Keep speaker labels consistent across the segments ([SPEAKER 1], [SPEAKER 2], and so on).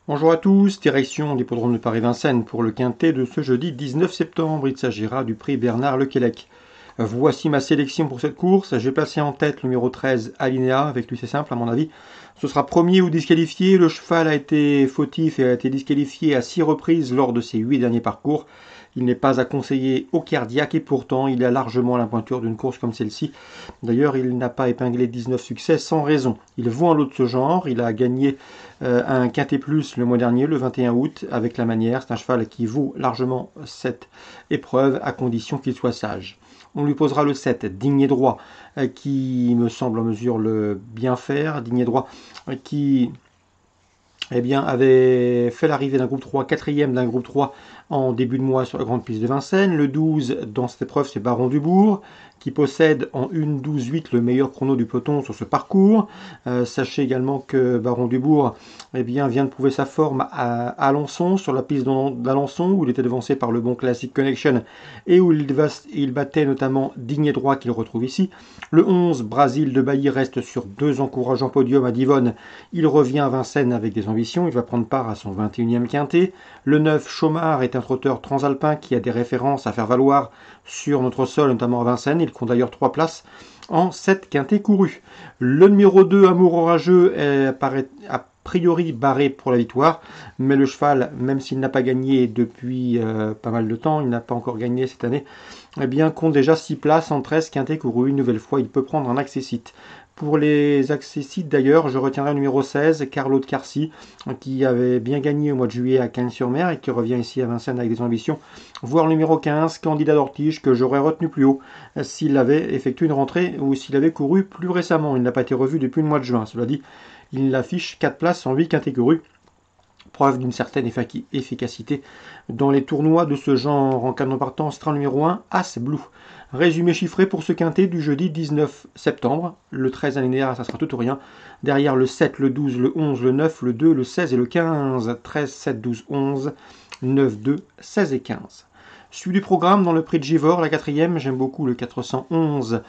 [SPEAKER 1] Bonjour à tous, direction l'hippodrome de Paris-Vincennes pour le quintet de ce jeudi 19 septembre. Il s'agira du prix Bernard Lequelec. Voici ma sélection pour cette course. J'ai placé en tête le numéro 13, Alinéa. Avec lui, c'est simple, à mon avis. Ce sera premier ou disqualifié. Le cheval a été fautif et a été disqualifié à 6 reprises lors de ses 8 derniers parcours. Il n'est pas à conseiller au cardiaque et pourtant il a largement la pointure d'une course comme celle-ci. D'ailleurs, il n'a pas épinglé 19 succès sans raison. Il vaut un lot de ce genre. Il a gagné un quintet plus le mois dernier, le 21 août, avec la manière. C'est un cheval qui vaut largement cette épreuve à condition qu'il soit sage. On lui posera le 7, Digne et droit, qui me semble en mesure le bien faire. Digne et droit qui avait fait l'arrivée d'un groupe 3, quatrième d'un groupe 3 en début de mois sur la grande piste de Vincennes. Le 12 dans cette épreuve, c'est Baron Dubourg, qui possède en 1-12-8 le meilleur chrono du peloton sur ce parcours. Sachez également que Baron Dubourg vient de prouver sa forme à Alençon, sur la piste d'Alençon, où il était devancé par le bon Classic Connection et où il battait notamment Digne et droit qu'il retrouve ici. Le 11, Brasil de Bailly, reste sur 2 encourageants podiums à Divonne. Il revient à Vincennes avec des ambitions, il va prendre part à son 21e quintet. Le 9, Chaumard, est un trotteur transalpin qui a des références à faire valoir sur notre sol, notamment à Vincennes. Il compte d'ailleurs 3 places en 7 quintets courus. Le numéro 2, Amour orageux, apparaît a priori barré pour la victoire, mais le cheval, même s'il n'a pas gagné depuis pas mal de temps, il n'a pas encore gagné cette année, compte déjà 6 places en 13 quintets courus. Une nouvelle fois, il peut prendre un accessite. Pour les accessites d'ailleurs, je retiendrai le numéro 16, Carlo de Carcy, qui avait bien gagné au mois de juillet à Cagnes-sur-Mer et qui revient ici à Vincennes avec des ambitions. Voire le numéro 15, Candidat d'Ortige, que j'aurais retenu plus haut s'il avait effectué une rentrée ou s'il avait couru plus récemment. Il n'a pas été revu depuis le mois de juin. Cela dit, il affiche 4 places en 8 catégories. Preuve d'une certaine efficacité dans les tournois de ce genre. En canon partant, strain numéro 1, As Blue. Résumé chiffré pour ce quintet du jeudi 19 septembre. Le 13 alinéa, ça sera tout ou rien. Derrière le 7, le 12, le 11, le 9, le 2, le 16 et le 15. 13, 7, 12, 11, 9, 2, 16 et 15. Suivi du programme dans le prix de Givor, la quatrième, j'aime beaucoup le 411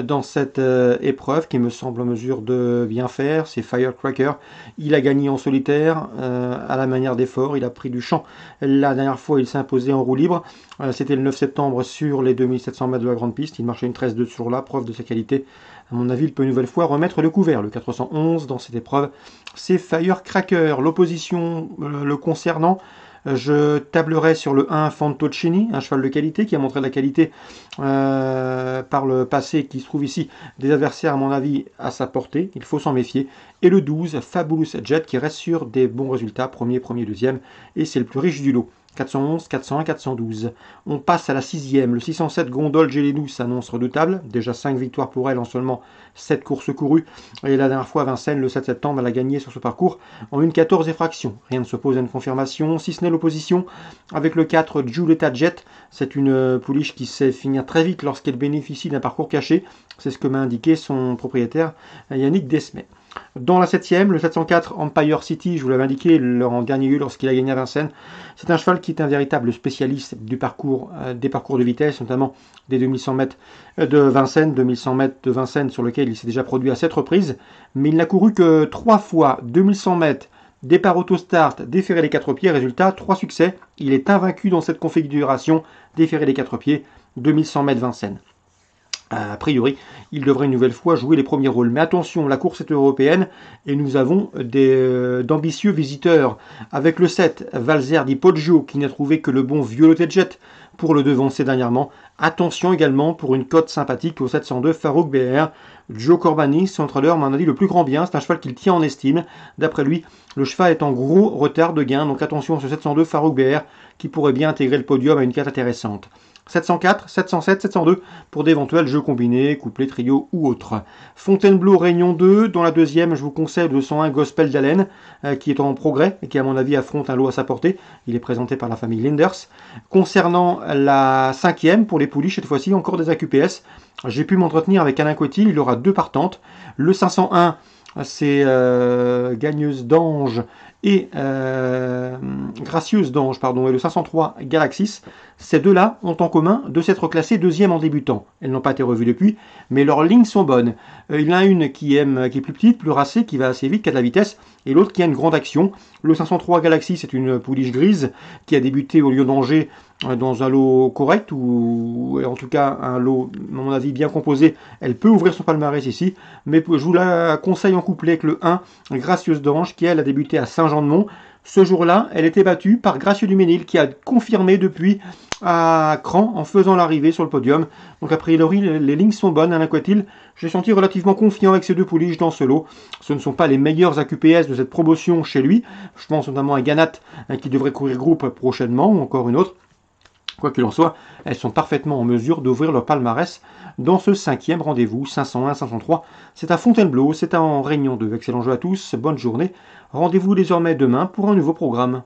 [SPEAKER 1] dans cette épreuve qui me semble en mesure de bien faire, c'est Firecracker. Il a gagné en solitaire à la manière d'effort, il a pris du champ. La dernière fois, il s'est imposé en roue libre, c'était le 9 septembre sur les 2700 mètres de la grande piste, il marchait une 13-2 sur là, preuve de sa qualité. À mon avis, il peut une nouvelle fois remettre le couvert. Le 411 dans cette épreuve, c'est Firecracker. L'opposition le concernant, je tablerai sur le 1 Fantocini, un cheval de qualité qui a montré de la qualité par le passé, qui se trouve ici des adversaires à mon avis à sa portée, il faut s'en méfier. Et le 12 Fabulous Jet qui reste sur des bons résultats, premier, deuxième, et c'est le plus riche du lot. 411, 401, 412. On passe à la sixième. Le 607 Gondole Gélénou s'annonce redoutable. Déjà 5 victoires pour elle en seulement 7 courses courues. Et la dernière fois à Vincennes, le 7 septembre, elle a gagné sur ce parcours en 1,14 et fraction. Rien ne s'oppose à une confirmation, si ce n'est l'opposition avec le 4 Giulietta Jet. C'est une pouliche qui sait finir très vite lorsqu'elle bénéficie d'un parcours caché. C'est ce que m'a indiqué son propriétaire Yannick Desmet. Dans la 7ème, le 704 Empire City, je vous l'avais indiqué en dernier lieu lorsqu'il a gagné à Vincennes. C'est un cheval qui est un véritable spécialiste du parcours, des parcours de vitesse, notamment des 2100 mètres de Vincennes, 2100 mètres de Vincennes sur lequel il s'est déjà produit à 7 reprises. Mais il n'a couru que 3 fois 2100 mètres, départ auto-start, déféré les 4 pieds. Résultat, 3 succès. Il est invaincu dans cette configuration, déféré les 4 pieds, 2100 mètres Vincennes. A priori, il devrait une nouvelle fois jouer les premiers rôles. Mais attention, la course est européenne et nous avons d'ambitieux visiteurs. Avec le 7, Valzer di Poggio, qui n'a trouvé que le bon Violet Jet pour le devancer dernièrement. Attention également pour une cote sympathique au 702 Farouk BR. Joe Corbani, son entraîneur, m'en a dit le plus grand bien. C'est un cheval qu'il tient en estime. D'après lui, le cheval est en gros retard de gain. Donc attention à ce 702 Farouk BR qui pourrait bien intégrer le podium à une carte intéressante. 704, 707, 702 pour d'éventuels jeux combinés, couplets, trio ou autres. Fontainebleau Réunion 2, dans la deuxième, je vous conseille le 201 Gospel d'Allen, qui est en progrès et qui à mon avis affronte un lot à sa portée. Il est présenté par la famille Linders. Concernant la cinquième, pour les poulies, cette fois-ci encore des AQPS. J'ai pu m'entretenir avec Alain Cotil, il aura 2 partantes. Le 501 c'est Gagneuse d'Ange et Gracieuse d'Ange, pardon, et le 503 Galaxis. Ces deux-là ont en commun de s'être classées deuxième en débutant. Elles n'ont pas été revues depuis, mais leurs lignes sont bonnes. Il y en a une qui est plus petite, plus racée, qui va assez vite, qui a de la vitesse, et l'autre qui a une grande action. Le 503 Galaxy, c'est une pouliche grise qui a débuté au Lion d'Angers dans un lot correct, ou en tout cas un lot, à mon avis, bien composé. Elle peut ouvrir son palmarès ici, mais je vous la conseille en couplet avec le 1, Gracieuse d'Ange, qui elle a débuté à Saint-Jean-de-Mont. Ce jour-là, elle était battue par Gracieux du Ménil, qui a confirmé depuis à Cran en faisant l'arrivée sur le podium. Donc a priori, les lignes sont bonnes. Alain Coetil, j'ai senti relativement confiant avec ces deux pouliches dans ce lot. Ce ne sont pas les meilleurs AQPS de cette promotion chez lui. Je pense notamment à Ganat, qui devrait courir groupe prochainement, ou encore une autre. Quoi qu'il en soit, elles sont parfaitement en mesure d'ouvrir leur palmarès dans ce 5e rendez-vous, 501-503. C'est à Fontainebleau, c'est en Réunion 2. Excellent jeu à tous, bonne journée. Rendez-vous désormais demain pour un nouveau programme.